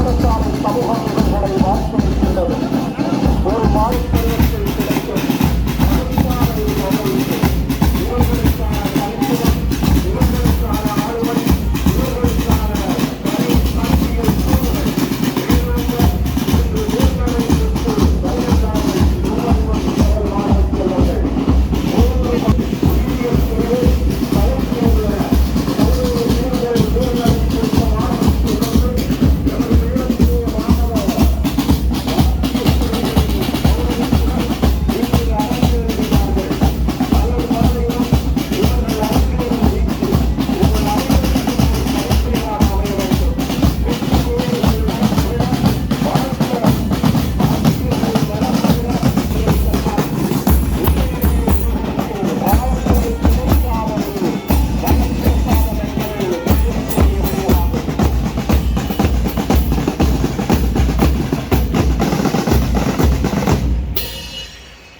பாடசாலை சமூகம் இவர்களை வாக்களிக்கின்றது. ஒரு வாழ்க்கையில் கிடைக்கும் பாடசாலை தொகைக்கு இவர்களுக்கான கல்வியம், இவர்களுக்கான ஆளுமை, இவர்களுக்கான அரசியல் சூழல்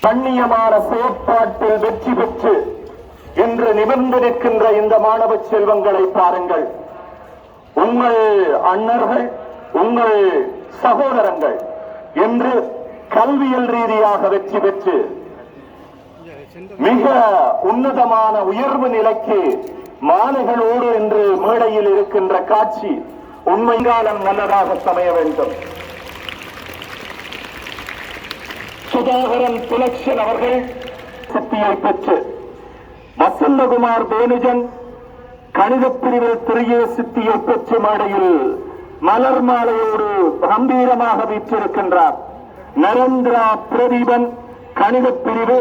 கண்ணியமான செயற்பாட்டில் வெற்றி பெற்று இன்று நிமிர்ந்து நிற்கின்ற இந்த மாணவ செல்வங்களை பாருங்கள். உங்கள் அண்ணர்கள், உங்கள் சகோதரங்கள் என்று கல்வியல் ரீதியாக வெற்றி பெற்று மிக உன்னதமான உயர்வு நிலைக்கு மாலைகளோடு என்று மேடையில் இருக்கின்ற காட்சி உண்மைகாலம் நல்லதாக சமைய வேண்டும். சுதாகரன் புலக்ஷன் அவர்கள் சித்தியை பெற்று, வசந்தகுமார் பேனுஜன் கணிதப் பிரிவில் திரிய சித்தியை பெற்று மேடையில் மலர் மாலையோடு கம்பீரமாக வீற்றிருக்கின்றார். நரேந்திரா பிரதீபன் கணிதப் பிரிவு,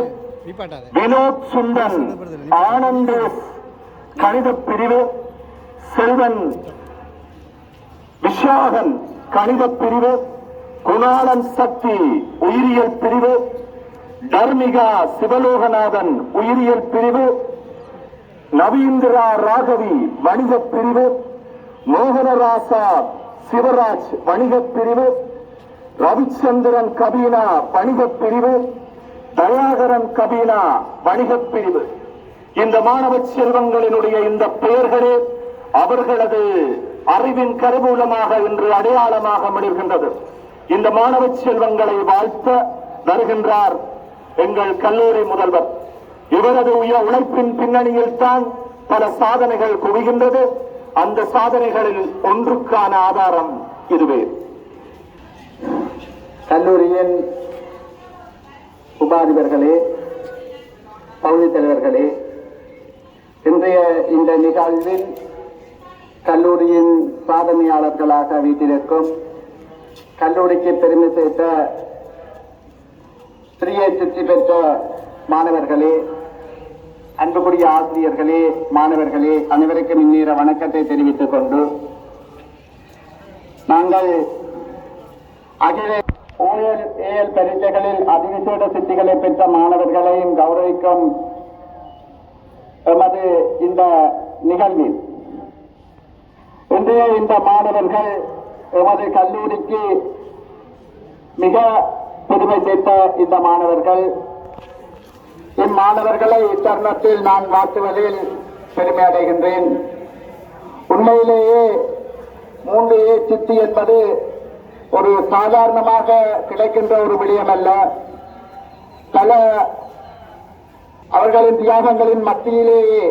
வினோத் சுந்தன் ஆனந்தேஷ் கணிதப் பிரிவு, செல்வன் விஷாகன் கணிதப் பிரிவு, குணாளன் சக்தி உயிரியல் பிரிவு, தர்மிகா சிவலோகநாதன் உயிரியல் பிரிவு, நவீந்திரா ராகவி வணிகப் பிரிவு, மோகனராசா சிவராஜ் வணிகப் பிரிவு, ரவிச்சந்திரன் கபீனா வணிகப் பிரிவு, தயாகரன் கபீனா வணிகப் பிரிவு. இந்த மாணவ செல்வங்களினுடைய இந்த பெயர்களே அவர்களது அறிவின் கருவூலமாக இன்று அடையாளமாக மிளிர்கின்றது. இந்த மாணவ செல்வங்களை வாழ்த்த வருகின்றார் எங்கள் கல்லூரி முதல்வர். இவரது உழைப்பின் பின்னணியில் தான் பல சாதனைகள் குவிகின்றது. அந்த சாதனைகளில் ஒன்றுக்கான ஆதாரம் இதுவே. கல்லூரியின் உபாதிபர்களே, பகுதி தலைவர்களே, இன்றைய இந்த நிகழ்வில் கல்லூரியின் சாதனையாளர்களாக வீட்டிலிருக்கும் கல்லூரிக்கு பெருமை சேர்த்த சிறிய சித்தி பெற்ற மாணவர்களே, அன்புக்குரிய ஆசிரியர்களே, மாணவர்களே, அனைவருக்கும் இந்நேர வணக்கத்தை தெரிவித்துக் கொண்டு, நாங்கள் அகில OAL பரீட்சைகளில் அதிவிசேட சித்திகளை பெற்ற மாணவர்களையும் கௌரவிக்கும் எமது இந்த நிகழ்வில் இன்றைய இந்த மாணவர்கள் எமது கல்லூரிக்கு மிக பெருமை சேர்த்த இந்த மாணவர்கள், இம்மாணவர்களை இத்தருணத்தில் நான் வாழ்த்துவதில் பெருமை அடைகின்றேன். உண்மையிலேயே 3A சித்தி என்பது ஒரு சாதாரணமாக கிடைக்கின்ற ஒரு விடயம் அல்ல. பல அவர்களின் தியாகங்களின் மத்தியிலேயே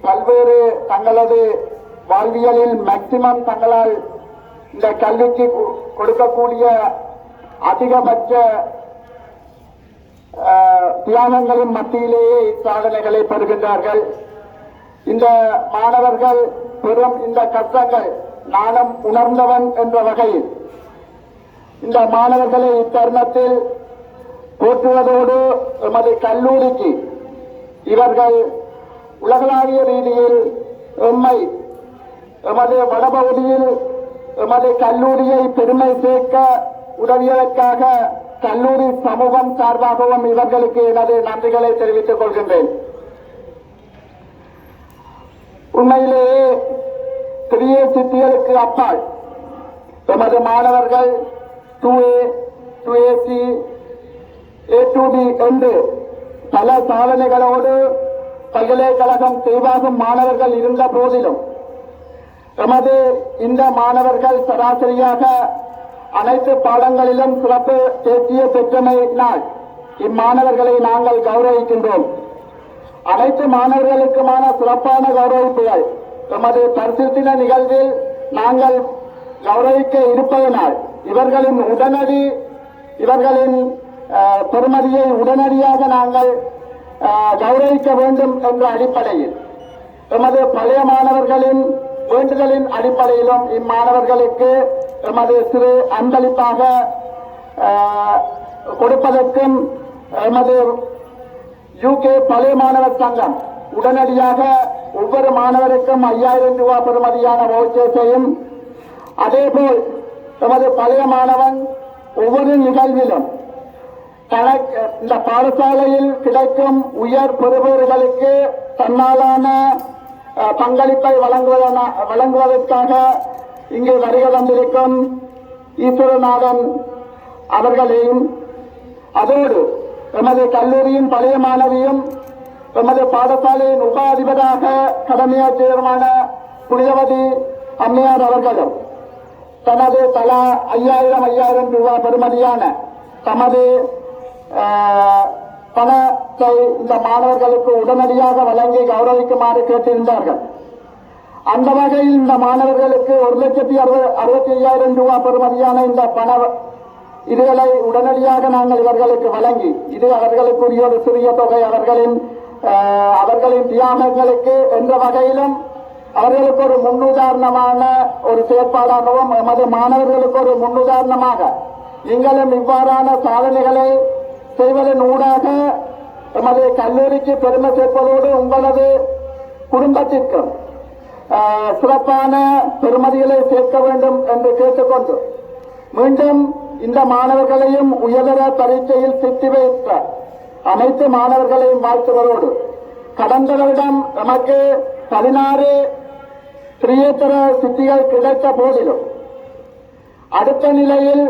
பல்வேறு தங்களது வாழ்வியலில் மேக்சிமம் தங்களால் இந்த கல்விக்கு கொடுக்கக்கூடிய அதிகபட்ச தியாகங்களின் மத்தியிலேயே சாதனைகளை பெறுகின்றார்கள். இந்த மாணவர்கள் பெறும் இந்த கஷ்டங்கள் நானும் உணர்ந்தவன் என்ற வகையில் இந்த மாணவர்களை இத்தருணத்தில் போற்றுவதோடு எமது கல்லூரிக்கு இவர்கள் உலகளாவிய ரீதியில் எமது வடபகுதியில் எமது கல்லூரியை பெருமை சேர்க்க உதவியதற்காக கல்லூரி சமூகம் சார்பாகவும் இவர்களுக்கு எனது நன்றிகளை தெரிவித்துக் கொள்கின்றேன். உண்மையிலேயே சிறிய சித்திகளுக்கு அப்பால் எமது மாணவர்கள் 2A, 2AC, A2B என்று பல சாதனைகளோடு பல்கலைக்கழகம் தேர்வாகும் மாணவர்கள் இருந்த போதிலும் எமது இந்த மாணவர்கள் சராசரியாக அனைத்து பாடங்களிலும் சிறப்பு தேர்ச்சியை பெற்றமையினால் இம்மாணவர்களை நாங்கள் கௌரவிக்கின்றோம். அனைத்து மாணவர்களுக்குமான சிறப்பான கௌரவிப்புகள் எமது பரிசீலனை நிகழ்வில் நாங்கள் கௌரவிக்க இருப்பதனால் இவர்களின் பெறுமதியை உடனடியாக நாங்கள் கௌரவிக்க வேண்டும் என்ற அடிப்படையில் எமது பழைய மாணவர்களின் வேண்டுதலின் அடிப்படையிலும் இம்மாணவர்களுக்கு எமது சிறு அன்பளிப்பாக கொடுப்பதற்கும் எமது UK பழைய மாணவர் சங்கம் உடனடியாக ஒவ்வொரு மாணவருக்கும் 5000 ரூபாய் பெறுமதியான வவுச்சர்ஸையும், அதேபோல் எமது பழைய மாணவன் ஒவ்வொரு நிகழ்விலும் இந்த பாடசாலையில் கிடைக்கும் உயர் பெறுபவர்களுக்கு தன்னாலான பங்களிப்பை வழங்குவதற்காக இங்கு வருகை வந்திருக்கும் ஈஸ்வரநாதன் அவர்களையும், அதோடு எமது கல்லூரியின் பழைய மாணவியும் எமது பாடசாலையின் உப அதிபராக கடமையாற்றியவருமான புனிதவதி அம்மையார் அவர்களும் தனது தலா 5000 ரூபாய் பெறுமதியான தமது பணத்தை இந்த மாணவர்களுக்கு உடனடியாக வழங்கி கௌரவிக்குமாறு கேட்டிருந்தார்கள். அந்த வகையில் இந்த மாணவர்களுக்கு 1,65,000 ரூபாய் பெறுமதியான இந்த பண இதுகளை உடனடியாக நாங்கள் இவர்களுக்கு வழங்கி, இது அவர்களுக்குரிய ஒரு சிறிய தொகை, அவர்களின் தியாகங்களுக்கு என்ற வகையிலும் அவர்களுக்கு ஒரு முன்னுதாரணமான ஒரு செயற்பாடாகவும் எமது மாணவர்களுக்கு ஒரு முன்னுதாரணமாக நீங்களும் இவ்வாறான சாதனைகளை செய்வதன் ஊடாக எமது கல்லூரிக்கு பெருமை சேர்ப்பதோடு உங்களது குடும்பத்திற்கும் சிறப்பான பெறுமதிகளை சேர்க்க வேண்டும் என்று கேட்டுக்கொண்டு மீண்டும் இந்த மாணவர்களையும் உயர்தர பரீட்சையில் சித்தி வைத்த அனைத்து மாணவர்களையும் வாழ்த்துவதோடு கடந்த வருடம் நமக்கு 16 திரியேத்தர சித்திகள் கிடைத்த போதிலும் அடுத்த நிலையில்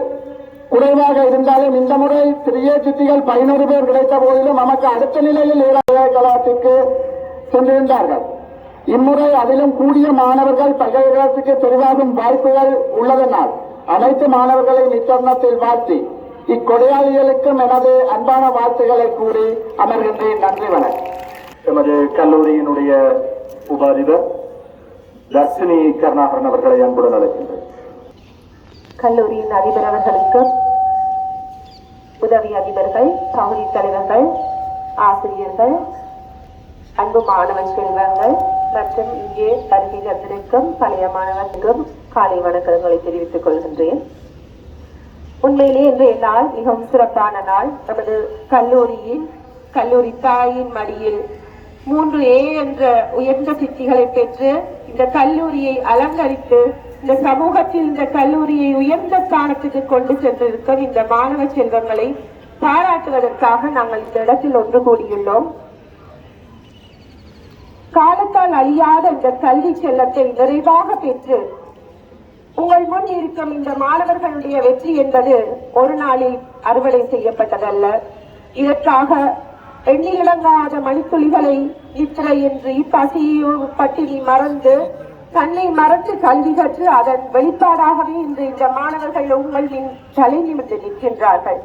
குறைவாக இருந்தாலும் இந்த முறை திரிய சித்திகள் 11 பேர் கிடைத்த போதிலும் நமக்கு அடுத்த நிலையில் பல்கலைக்கழகத்திற்கு சென்றிருந்தார்கள். இம்முறை அதிலும் கூடிய மாணவர்கள் பல்கலைக்கழகத்துக்கு தெரிவாகும் வாய்ப்புகள் உள்ளதனால் அனைத்து மாணவர்களையும் இத்தருணத்தில் வாழ்த்தி இக்கொடையாளிகளுக்கும் எனது அன்பான வாழ்த்துக்களை கூறி அமர்கின்றேன். நன்றி, வணக்கம். எமது கல்லூரியினுடைய உபாதிபர் தர்ஷினி கருணாகரன் அவர்களை அன்புடன் அழைக்கின்றேன். கல்லூரியின் அதிபர் அவர்களுக்கும் உதவி அதிபர்கள், பகுதி தலைவர்கள், ஆசிரியர்கள், அன்பு மாணவ செல்வங்கள் மற்றும் இங்கே வருகை தந்திருக்கும் பழைய மாணவர்களுக்கும் காலை வணக்கங்களை தெரிவித்துக் கொள்கின்றேன். உண்மையிலே இன்றைய நாள் மிகவும் சிறப்பான நாள். நமது கல்லூரி தாயின் மடியில் 3A என்ற உயர்ந்த சித்திகளை பெற்று இந்த கல்லூரியை அலங்கரித்து இந்த சமூகத்தில் இந்த கல்லூரியை உயர்ந்த ஸ்தானத்துக்கு கொண்டு சென்றிருக்கும் இந்த மாணவ செல்வங்களை பாராட்டுவதற்காக நாங்கள் இந்த இடத்தில் ஒன்று கூடியுள்ளோம். காலத்தால் அழியாத இந்த கல்வி செல்லத்தை நிறைவாக பெற்று உங்கள் முன் இருக்கும் இந்த மாணவர்களுடைய வெற்றி என்பது ஒரு நாளில் அறுவடை செய்யப்பட்டதல்ல. இதற்காக எண்ணிலடங்காத மணித்துளிகளை நித்திரையின்றி பசியோ பட்டினி மறந்து தன்னை மறந்து கல்வி கற்று அதன் வெளிப்பாடாகவே இன்று இந்த மாணவர்கள் உங்களின் தலை நிமிர்ந்து நிற்கின்றார்கள்.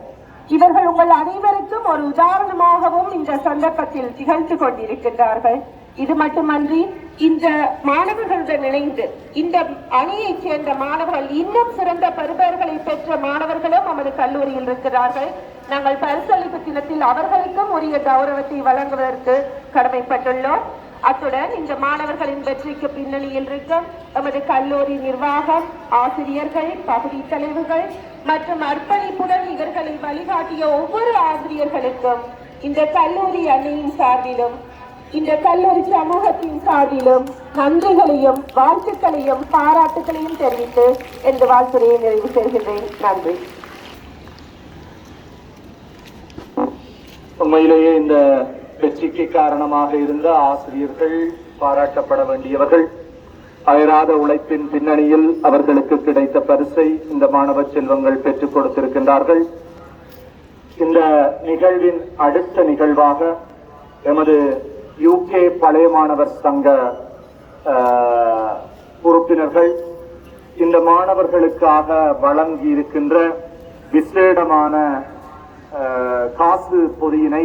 இவர்கள் உங்கள் அனைவருக்கும் ஒரு உதாரணமாகவும் இந்த சந்தர்ப்பத்தில் திகழ்ந்து கொண்டிருக்கின்றார்கள். இது மட்டுமன்றி இந்த மாணவர்களுடன் இணைந்து இந்த அணியைச் சேர்ந்த மாணவர்கள் இன்னும் சிறந்த பெறுபவர்களை பெற்ற மாணவர்களும் நமது கல்லூரியில் இருக்கிறார்கள். நாங்கள் பரிசளிப்பு தினத்தில் அவர்களுக்கும் உரிய கௌரவத்தை வழங்குவதற்கு கடமைப்பட்டுள்ளோம். அத்துடன் இந்த மாணவர்களின் வெற்றிக்கு பின்னணியில் இருக்கும் நமது கல்லூரி நிர்வாகம், ஆசிரியர்கள், பகுதி தலைவர்கள் மற்றும் அர்ப்பணிப்புடன் இவர்களை வழிகாட்டிய ஒவ்வொரு ஆசிரியர்களுக்கும் இந்த கல்லூரி அணியின் சார்பிலும் இந்த கல்லூரி சமூகத்தின் சார்பிலும் நன்றிகளையும் வாழ்த்துக்களையும் பாராட்டுகளையும் தெரிவித்து இந்த வாழ்த்துறையை நிறைவு செய்கின்றேன். நன்றி. உண்மையிலேயே இந்த வெற்றிக்கு காரணமாக இருந்த ஆசிரியர்கள் பாராட்டப்பட வேண்டியவர்கள். அயராத உழைப்பின் பின்னணியில் அவர்களுக்கு கிடைத்த பரிசை இந்த மாணவ செல்வங்கள் பெற்றுக் கொடுத்திருக்கின்றார்கள். இந்த நிகழ்வின் அடுத்த நிகழ்வாக எமது UK பழைய மாணவர் சங்க உறுப்பினர்கள் இந்த மாணவர்களுக்காக வழங்கி இருக்கின்ற விசேடமான காசு பொதியினை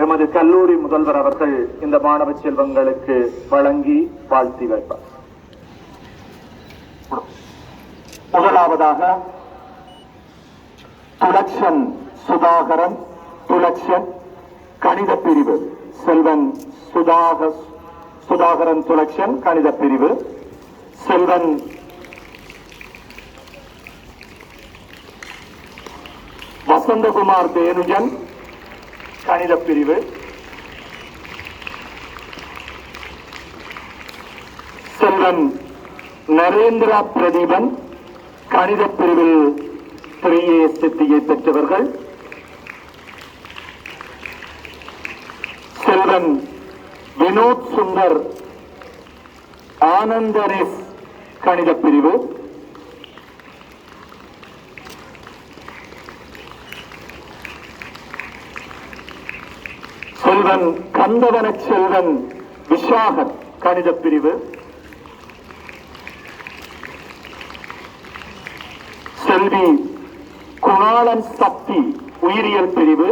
எமது கல்லூரி முதல்வர் அவர்கள் இந்த மாணவ செல்வங்களுக்கு வழங்கி வாழ்த்தி வைப்பார். முதலாவதாக துலக்ஷன் சுதாகரன், துலக்ஷன் கணித பிரிவு, செல்வன் சுதாகரன் துலக்ஷன் கணித பிரிவு, செல்வன் வசந்தகுமார் தேனுஜன் கணித பிரிவு, செல்வன் நரேந்திரா பிரதீபன் கணித பிரிவில் 3A சித்தியை பெற்றவர்கள், செல்வன் வினோத் சுந்தர் ஆனந்தனேஸ் கணித பிரிவு, செல்வன் கந்தவன செல்வன் விஷாகன் கணித பிரிவு, செல்வி குணாளன் சக்தி உயிரியல் பிரிவு,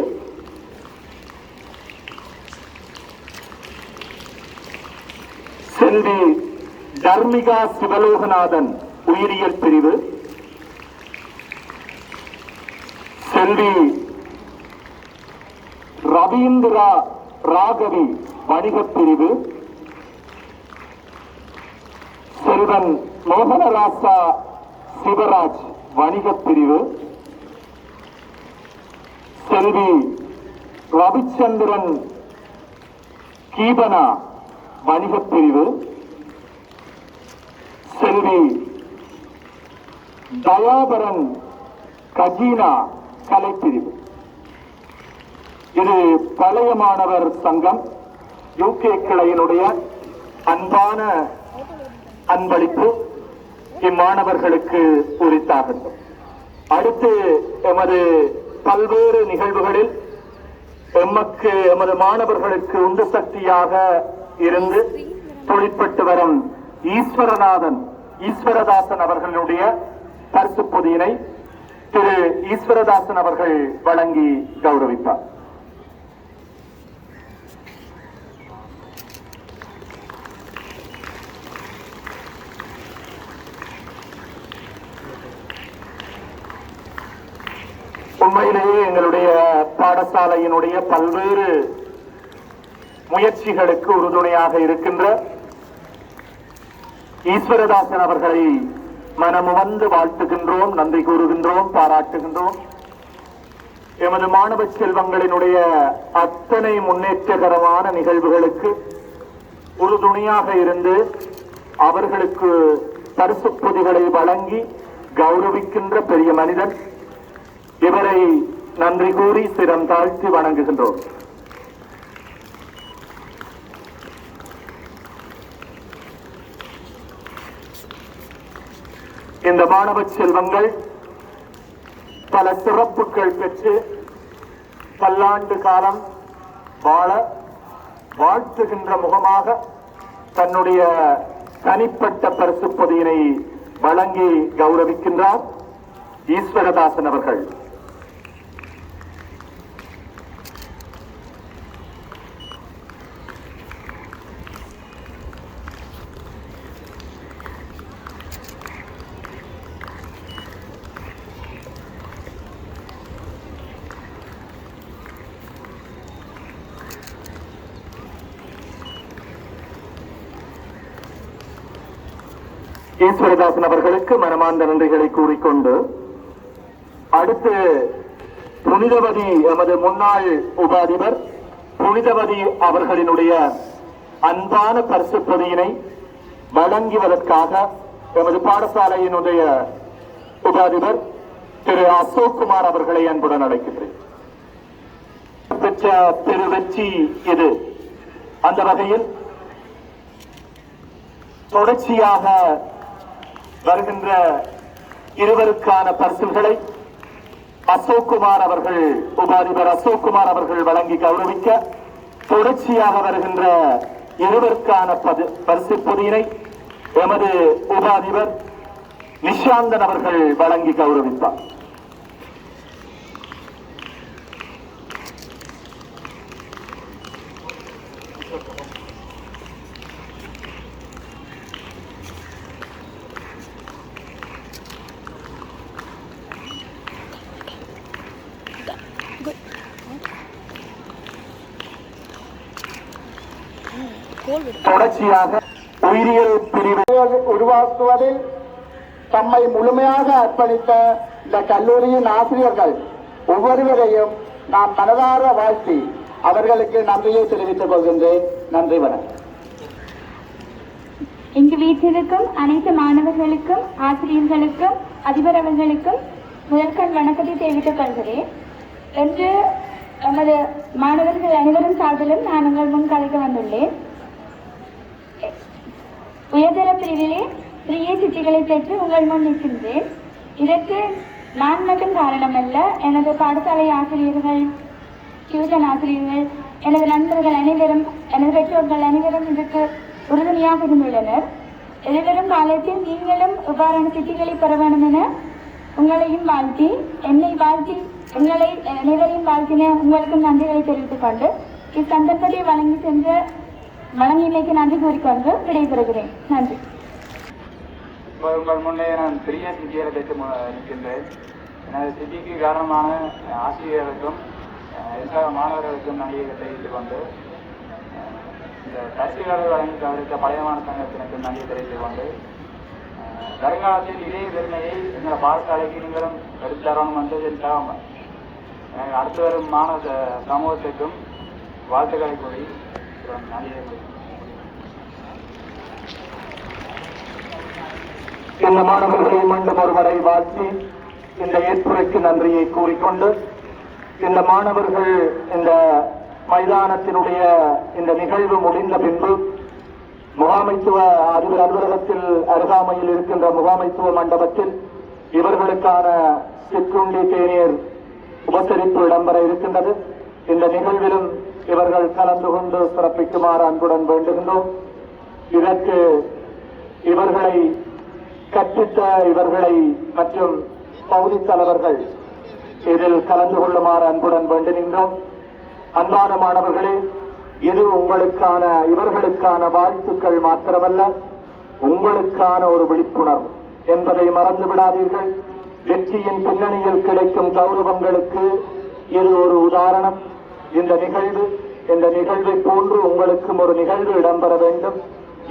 செல்வி தர்மிகா சிவலோகநாதன் உயிரியல் பிரிவு, செல்வி ரவீந்திரா ராகவி வணிகப் பிரிவு, செல்வன் மோகனராசா சிவராஜ் வணிகப் பிரிவு, செல்வி ரவிச்சந்திரன் கீபனா வணிகப் பிரிவு, செல்வி தயாபரன் கஜீனா கலைப்பிரிவு. இது பழைய மாணவர் சங்கம் UK கிளையினுடைய அன்பான அன்பளிப்பு இம்மாணவர்களுக்கு உரித்தாகட்டும். அடுத்து எமது பல்வேறு நிகழ்வுகளில் எமது மாணவர்களுக்கு உந்து சக்தியாக இருந்து தொழிற்பட்டு வரும் ஈஸ்வரதாசன் அவர்களுடைய பரிசு பொதியினை திரு ஈஸ்வரதாசன் அவர்கள் வழங்கி கௌரவிப்பார். உண்மையிலேயே எங்களுடைய பாடசாலையினுடைய பல்வேறு முயற்சிகளுக்கு உறுதுணையாக இருக்கின்ற ஈஸ்வரதாசன் அவர்களை மனமுவந்து வாழ்த்துகின்றோம், நன்றி கூறுகின்றோம், பாராட்டுகின்றோம். எமது மாணவ செல்வங்களினுடைய அத்தனை முன்னேற்றகரமான நிகழ்வுகளுக்கு உறுதுணையாக இருந்து அவர்களுக்கு பரிசு பொதிகளை வழங்கி கௌரவிக்கின்ற பெரிய மனிதன். இவரை நன்றி கூறி சிரம் தாழ்த்தி வணங்குகின்றோம். இந்த மாணவ செல்வங்கள் பல சிறப்புகள் பெற்று பல்லாண்டு காலம் வாழ வாழ்த்துகின்ற முகமாக தன்னுடைய தனிப்பட்ட பரிசு பொதியினை வழங்கி கௌரவிக்கின்றார் ஈஸ்வரதாசன் அவர்கள். ஈஸ்வரதாசன் அவர்களுக்கு மனமார்ந்த நன்றிகளை கூறிக்கொண்டு அடுத்து புனிதவதி எமது முன்னாள் உபாதிபர் புனிதவதி அவர்களினுடைய அன்பான பரிசு பொதியினை வழங்குவதற்காக எமது பாடசாலையினுடைய உபாதிபர் திரு அசோக் குமார் அவர்களை அன்புடன் அழைக்கின்றேன். பெற்ற திரு வெற்றி இது. அந்த வகையில் தொடர்ச்சியாக வருகின்ற இருவருக்கான பரிசுகளை அசோக்குமார் அவர்கள் உபாதிபர் அசோக்குமார் அவர்கள் வழங்கி கௌரவிக்க தொடர்ச்சியாக வருகின்ற இருவருக்கான பரிசு பொதியினை எமது உபாதிபர் நிஷாந்தன் அவர்கள் வழங்கி கௌரவிப்பார். தொடர்ச்சியாக உயிரியல் பிரிவு உருவாக்குவதில் தம்மை முழுமையாக அர்ப்பணித்த இந்த கல்லூரியின் ஆசிரியர்கள் ஒவ்வொருவரையும் நான் மனதார வாழ்த்தி அவர்களுக்கு நன்றியை தெரிவித்துக் கொள்கின்றேன். நன்றி, வணக்கம். இங்கு வீட்டிற்கும் அனைத்து மாணவர்களுக்கும் ஆசிரியர்களுக்கும் அதிபர் அவர்களுக்கும் முதற்கண் வணக்கத்தை தெரிவித்துக் கொள்கிறேன். என்று நமது மாணவர்கள் அனைவரும் சார்பிலும் நான் உங்கள் முன் கலைக்க வந்துள்ளேன். உயர்தர பிரிவிலே 3A சிட்டிகளை பெற்று உங்கள் முன் நிற்கின்றேன். இதற்கு நான் மட்டும் காரணமல்ல, எனது பாடசாலை ஆசிரியர்கள், டியூஷன் ஆசிரியர்கள், எனது நண்பர்கள் அனைவரும், எனது பெற்றோர்கள் அனைவரும் இதற்கு உறுதுணையாக இருந்துள்ளனர். எதிர்வரும் காலத்தில் நீங்களும் இவ்வாறான சிட்டிகளை பெற வேண்டும் என உங்களையும் வாழ்த்தி, என்னை வாழ்த்தி, எங்களை அனைவரையும் வாழ்த்தின உங்களுக்கும் நன்றிகளை தெரிவித்துக் கொண்டு இச்சந்தர்ப்பத்தை வழங்கியமைக்கு நன்றி கூறிக்கொண்டு விடைபெறுகிறேன். நன்றி. உங்கள் முன்னே நான் பெரிய சிட்டிகளை பெற்று நிற்கின்றேன். எனது சிட்டிக்கு காரணமான ஆசிரியர்களுக்கும் எல்லா மாணவர்களுக்கும் நன்றியை தெரிவித்துக் கொண்டு இந்த பரிசுகளை வழங்கி தவிர்த்த பழையமான சங்கத்தினருக்கும் நன்றியை தெரிவித்துக் கொண்டு வருங்காலத்தில் இதே பெருமையை எங்கள் பாடசாலைக்கு நீங்களும் எடுத்தரணும் என்று அடுத்து வரும் மாணவ சமூகத்திற்கும் வாழ்த்துக்களை கூறி நன்றியை கூறி இந்த மாணவர்களை மீண்டும் ஒருவரை வாழ்த்தி இந்த ஏற்புரைக்கு நன்றியை கூறிக்கொண்டு இந்த மாணவர்கள் இந்த மைதானத்தினுடைய இந்த நிகழ்வு முடிந்த பின்பு முகாமைத்துவ அதிபர் அலுவலகத்தில் அருகாமையில் இருக்கின்ற முகாமைத்துவ மண்டபத்தில் இவர்களுக்கான சிற்றுண்டி தேநீர் உபசரிப்பு இடம்பெற இருக்கின்றது. இந்த நிகழ்விலும் இவர்கள் கலந்து கொண்டு சிறப்பிக்குமாறு அன்புடன் வேண்டுகின்றோம். இதற்கு இவர்களை கற்பித்த இவர்களை மற்றும் பகுதி தலைவர்கள் இதில் கலந்து கொள்ளுமாறு அன்புடன் வேண்டுகின்றோம். அன்பான மாணவர்களே, இது உங்களுக்கான இவர்களுக்கான வாழ்த்துக்கள் மாத்திரமல்ல, உங்களுக்கான ஒரு விழிப்புணர்வு என்பதை மறந்து விடாதீர்கள். வெற்றியின் பின்னணியில் கிடைக்கும் கௌரவங்களுக்கு இது ஒரு உதாரணம். இந்த நிகழ்வை போன்று உங்களுக்கும் ஒரு நிகழ்வு இடம்பெற வேண்டும்.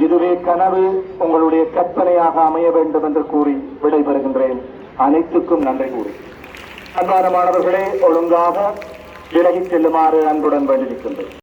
இதுவே கனவு உங்களுடைய கற்பனையாக அமைய வேண்டும் என்று கூறி விடைபெறுகின்றேன். அனைத்துக்கும் நன்றி கூறி அன்பான மாணவர்களே, ஒழுங்காக விலகிச் செல்லுமாறு அன்புடன் வேண்டியிருக்கின்றேன்.